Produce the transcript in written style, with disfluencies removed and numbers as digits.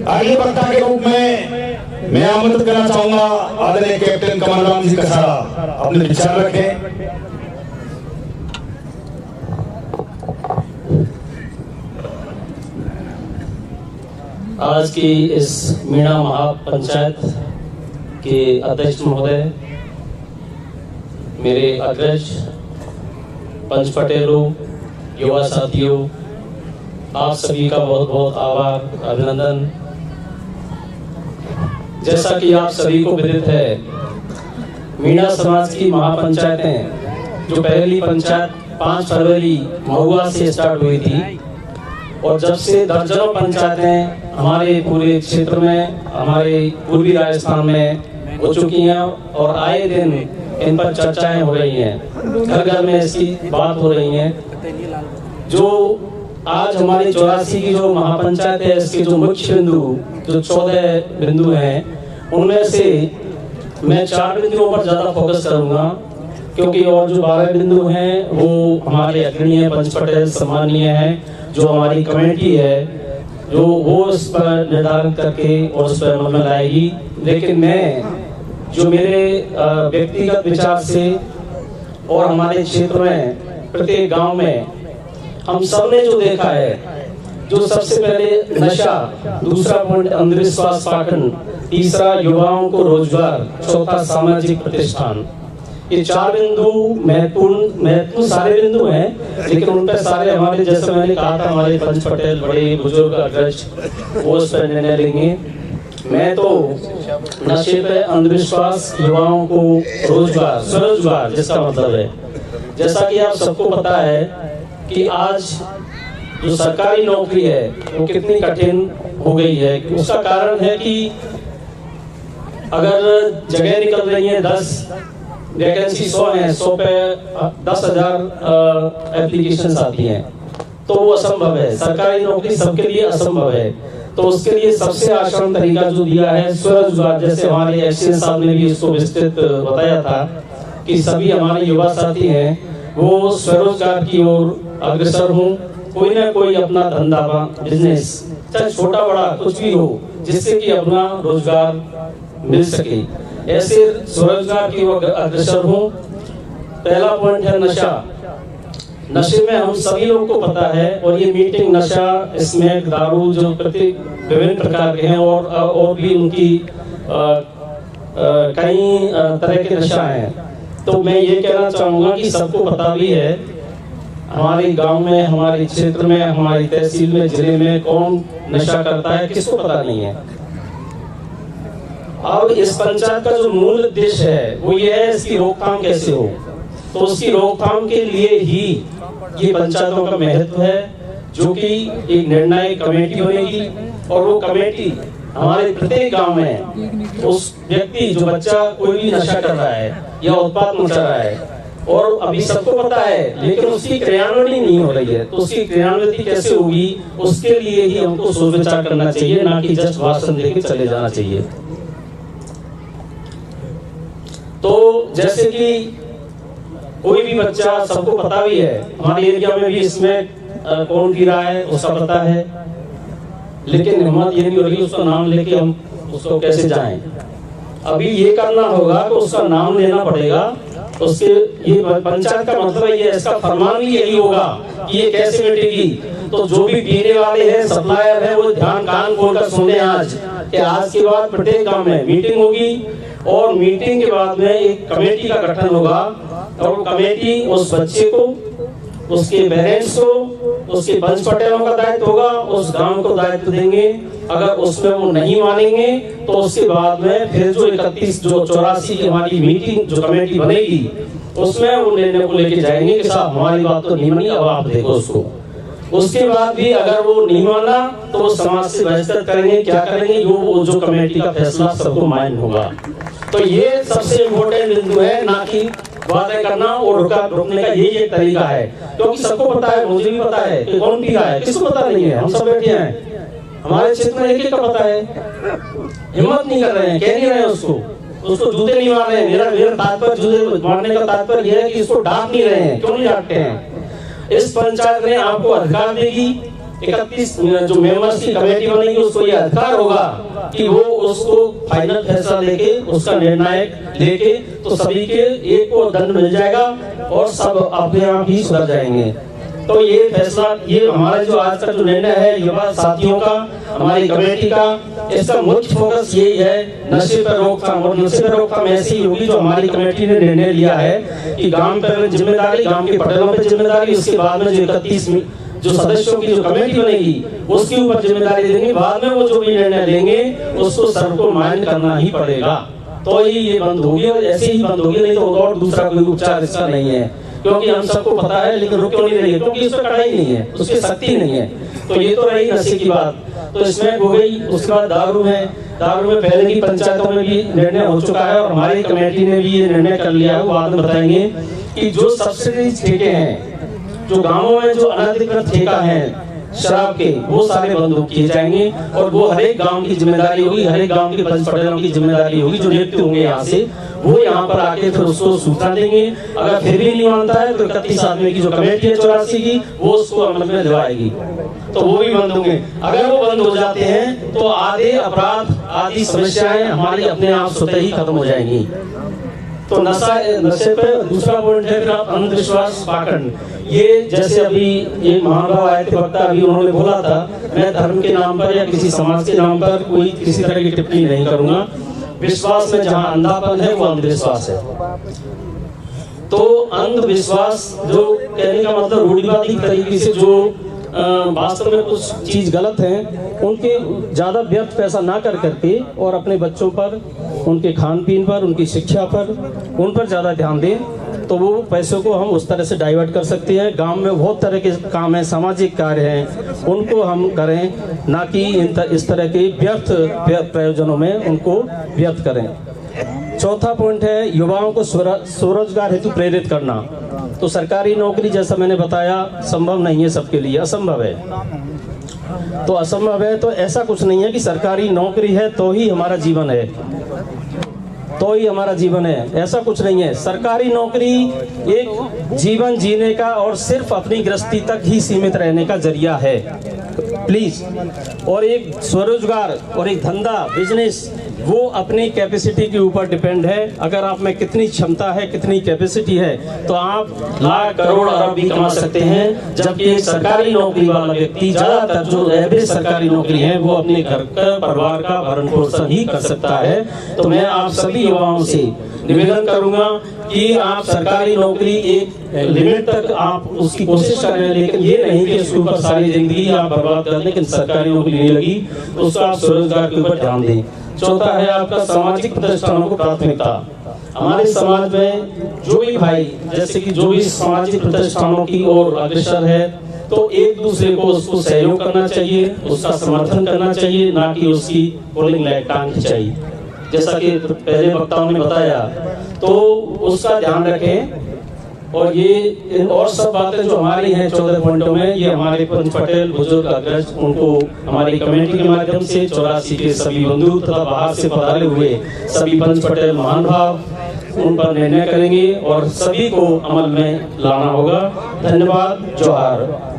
अगले वक्ता के रूप में मैं आमंत्रित करना चाहूंगा आदरणीय कैप्टन कमल राम जी कसारा, अपने विचार रखें। आज की इस मीणा महापंचायत के अध्यक्ष महोदय, मेरे अग्रज, पंच पटेलों, युवा साथियों, आप सभी का बहुत बहुत आभार, अभिनंदन। जैसा कि आप सभी को विदित है, मीणा समाज की महापंचायतें जो पहली पंचायत 5 फरवरी महुआ से स्टार्ट हुई थी और जब से दर्जनों पंचायतें हमारे पूरे क्षेत्र में, हमारे पूर्वी राजस्थान में हो चुकी हैं और आए दिन इन पर चर्चाएं हो रही हैं, घर घर में इसकी बात हो रही है। जो आज हमारी 84 की जो महापंचायत है, इसके जो मुख्य बिंदु जो 14 बिंदु हैं, उनमें से मैं 4 बिंदुओं पर ज्यादा फोकस करूंगा, क्योंकि और जो 12 बिंदु हैं वो हमारे अग्रणीय पंच पटेल सम्मानीय हैं, जो हमारी कमेटी है जो वो उस पर निर्धारण करके और उस पर अमल में लाएगी। लेकिन मैं जो मेरे व्यक्तिगत विचार से और हमारे क्षेत्र में प्रत्येक गांव में हम सब ने जो देखा है, जो सबसे पहले नशा, दूसरा पॉइंट अंधविश्वास पाखंड, तीसरा युवाओं को रोजगार, चौथा सामाजिक प्रतिष्ठान, ये 4 बिंदु महत्वपूर्ण सारे बिंदु हैं, लेकिन उन पर सारे हमारे, जैसे मैंने कहा था, हमारे पंच पटेल बड़े बुजुर्ग अग्रज वो उस पर निर्णय लेंगे। मैं तो नशे पे, अंधविश्वास, युवाओं को रोजगार, स्वरोजगार जिसका मतलब है, जैसा कि आप सबको पता है कि आज जो सरकारी नौकरी है वो कितनी कठिन हो गई है। उसका कारण है कि अगर जगह निकल रही है 10 वैकेंसी 100 है, 100 पे 10,000 एप्लीकेशंस आती हैं, तो वो असंभव है। सरकारी नौकरी सबके लिए असंभव है, तो उसके लिए सबसे आसान तरीका जो दिया है स्वरोजगार। जैसे हमारे एक्सीएन साहब ने भी इसको विस्तृत बताया था कि सभी हमारे युवा साथी हैं वो स्वरोजगार की ओर अग्रसर हों, कोई ना कोई अपना धंधा, बिजनेस, चाहे छोटा बड़ा कुछ भी हो, जिससे कि अपना रोजगार मिल सके, ऐसे स्वरोजगार की ओर अग्रसर हों। पहला पॉइंट है नशा। नशे में हम सभी लोगों को पता है, और ये मीटिंग नशा, इसमें दारू जो विभिन्न प्रकार के हैं और भी उनकी कई तरह के नशा हैं। तो मैं ये कहना चाहूंगा कि सबको पता भी है हमारे गांव में, हमारे क्षेत्र में, हमारी तहसील में, जिले में कौन नशा करता है, किसको पता नहीं है। अब इस पंचायत का जो मूल उद्देश्य है वो ये है इसकी रोकथाम कैसे हो। तो उसकी रोकथाम के लिए ही ये पंचायतों का महत्व है, जो कि एक निर्णय कमेटी बनेगी और वो कमेटी हमारे प्रत्येक गांव में उस व्यक्ति, जो बच्चा कोई भी नशा कर रहा है या उत्पाद मचा रहा है, और अभी सबको पता है लेकिन उसकी क्रियान्वयन नहीं हो रही है, तो उसकी क्रियान्वयन कैसे होगी, उसके लिए ही हमको सोच विचार करना चाहिए, ना कि जस्ट भाषण देके चले जाना चाहिए। तो जैसे कि कोई भी बच्चा, सबको पता भी है, हमारे एरिया में भी इसमें कौन पी रहा है उसका पता है, लेकिन हिम्मत ये नहीं हो रही उसका नाम लेके हम उसको कैसे जाएं। अभी ये करना होगा कि उसका नाम लेना पड़ेगा, उसके ये पंचायत का मतलब ये, इसका फरमान भी यही होगा कि ये कैसे मिटेगी। तो जो भी पीने वाले हैं, सप्लायर है, वो ध्यान कान खोलकर सुने आज कि आज के बाद प्रत्येक गांव में मीटिंग होगी, और मीटिंग के बाद में एक कमेटी का गठन होगा, और कमेटी उस बच्चे को, उसके पेरेंट्स को, उसके पंच पटेलों का दायित्व होगा, उस गांव को दायित्व देंगे। अगर उसमें वो नहीं मानेंगे तो उसके बाद में फिर जो 84 की हमारी मीटिंग, जो कमेटी बनेगी, उसमें वो निर्णय को लेके जाएंगे कि साहब हमारी बात तो नहीं मानी, अब आप देखो उसको। उसके बाद भी अगर वो नहीं माना तो वो समाज से बहिष्कृत करेंगे, क्या करेंगे, वो जो कमेटी का फैसला सबको मान्य होगा। तो ये सबसे इम्पोर्टेंट बिंदु है, ना कि वादे करना और रोकने का यही एक तरीका है, क्योंकि सबको पता है, मुझे भी पता है कि कौन पी रहा है, किसको पता नहीं है, हम सब बैठे हैं, हमारे क्षेत्र में एक का पता है, हिम्मत नहीं कर रहे हैं, कह नहीं रहे हैं उसको जूते नहीं मार रहे हैं। मेरा तात्पर्य, जूते मारने का तात्पर्य यह है कि इसको डांट नहीं रहे हैं। क्यों नहीं डांटते हैं? इस पंचायत ने आपको अधिकार देगी 31 जो मेंबर्स की कमेटी बनेगी उसको ये अधिकार होगा कि वो उसको फाइनल फैसला लेके, उसका निर्णायक लेके, तो सभी के एक को दंड मिल जाएगा और सब अपने आप ही सुधर जाएंगे। तो ये फैसला, ये हमारा जो आज का जो निर्णय है युवा साथियों का, हमारी कमेटी का, इसका मुख्य फोकस यही है नशे पर रोकथाम। और नशे पर रोकथाम ऐसी होगी जो हमारी कमेटी ने निर्णय लिया है कि गांव पर जिम्मेदारी, गांव के पटेलों पर जिम्मेदारी, उसके बाद में जो 31 जो सदस्यों की जो कमेटी बनेगी उसके ऊपर जिम्मेदारी देंगे। बाद में वो जो भी निर्णय लेंगे उसको सबको मान्य करना ही पड़ेगा, तो ही ये बंद होगी। और ऐसे ही बंद होगी, नहीं तो और दूसरा कोई उपचार इसका नहीं है। क्योंकि हम सबको पता है, लेकिन रुक क्यों नहीं रही है? क्योंकि इसमें कड़ाई नहीं है, उसकी शक्ति नहीं है। तो ये तो रही नशे की बात, तो इसमें हो गई। उसके बाद दारू है, दारू में पहले की पंचायतों में भी निर्णय हो चुका है और हमारी कमेटी ने भी ये निर्णय कर लिया है, वो बाद में बताएंगे कि जो सब्सिडाइज ठेके हैं, जो गांवों में जो अनधिकृत ठेका है शराब के, वो सारे बंद किए जाएंगे। और वो हर एक गांव की जिम्मेदारी होगी, हर एक गांव के पंच पटेलों की जिम्मेदारी होगी, जो नियुक्त होंगे यहाँ से, वो यहाँ पर आके फिर उसको सूचना देंगे। अगर फिर भी नहीं मानता है तो 31 आदमी की जो कमेटी है 84 की, वो उसको अमल में दिलाएगी, तो वो भी बंद होंगे। अगर वो बंद हो जाते हैं तो आधे अपराध, आदि समस्याएं हमारी अपने आप स्वतः ही खत्म हो जाएंगी। तो नशे पे दूसरा पॉइंट है अंधविश्वास पाखंड। ये जैसे अभी ये महानुभाव आए थे वक्ता, अभी उन्होंने बोला था, मैं धर्म के नाम पर या किसी समाज के नाम पर कोई किसी तरह की टिप्पणी नहीं करूंगा। विश्वास में जहां अंधापन है वो अंधविश्वास है। तो अंधविश्वास जो कहने का मतलब रूढ़िवादी तरीके से जो वास्तव में कुछ चीज गलत है, उनके ज्यादा व्यर्थ पैसा ना कर करके और अपने बच्चों पर, उनके खान पीन पर, उनकी शिक्षा पर, उन पर ज्यादा ध्यान दें, तो वो पैसों को हम उस तरह से डाइवर्ट कर सकते हैं। गांव में बहुत तरह के काम हैं, सामाजिक कार्य हैं, उनको हम करें, ना कि इस तरह के व्यर्थ प्रयोजनों में उनको व्यर्थ करें। चौथा पॉइंट है युवाओं को स्वरोजगार हेतु प्रेरित करना। तो सरकारी नौकरी, जैसा मैंने बताया, संभव नहीं है सबके लिए, असंभव है। तो असंभव है तो ऐसा कुछ नहीं है कि सरकारी नौकरी है तो ही हमारा जीवन है, तो ही हमारा जीवन है, ऐसा कुछ नहीं है। सरकारी नौकरी एक जीवन जीने का और सिर्फ अपनी गृहस्थी तक ही सीमित रहने का जरिया है, प्लीज। और एक स्वरोजगार और एक धंधा, बिजनेस, वो अपनी कैपेसिटी के ऊपर डिपेंड है। अगर आप में कितनी क्षमता है, कितनी कैपेसिटी है, तो आप लाख करोड़ अरब भी कमा सकते हैं। जबकि एक सरकारी नौकरी वाला व्यक्ति, ज्यादातर जो एवरेज सरकारी नौकरी है, वो अपने घर का, परिवार का भरण पोषण ही कर सकता है। तो मैं आप सभी युवाओं से निवेदन करूंगा कि आप सरकारी नौकरी एक लिमिट तक आप उसकी कोशिश करें, लेकिन ये नहीं कि उसके ऊपर सारी जिंदगी आप बर्बाद कर दें। लेकिन सरकारी नौकरी नहीं लगी तो उसका आप स्वरोजगार के ऊपर ध्यान दें। चौथा है आपका सामाजिक प्रतिष्ठानों को प्राथमिकता। हमारे समाज में जो भी भाई, जैसे कि जो भी सामाजिक प्रतिष्ठानों की ओर अग्रसर है, तो एक दूसरे को उसको सहयोग करना चाहिए, उसका समर्थन करना चाहिए, ना कि उसकी पोलिंग लाइट टांग खिंचाई, जैसा कि पहले वक्ताओं ने बताया। तो उसका ध्यान रखें। और ये और सब बातें जो हमारी हैं 14 पॉइंटों में, ये हमारे पंच पटेल बुजुर्ग अग्रज, उनको हमारी कमेटी के माध्यम से 84 के सभी बंधु तथा बाहर से पधारे हुए सभी पंच पटेल महानुभाव उन पर निर्णय करेंगे और सभी को अमल में लाना होगा। धन्यवाद। जोहार।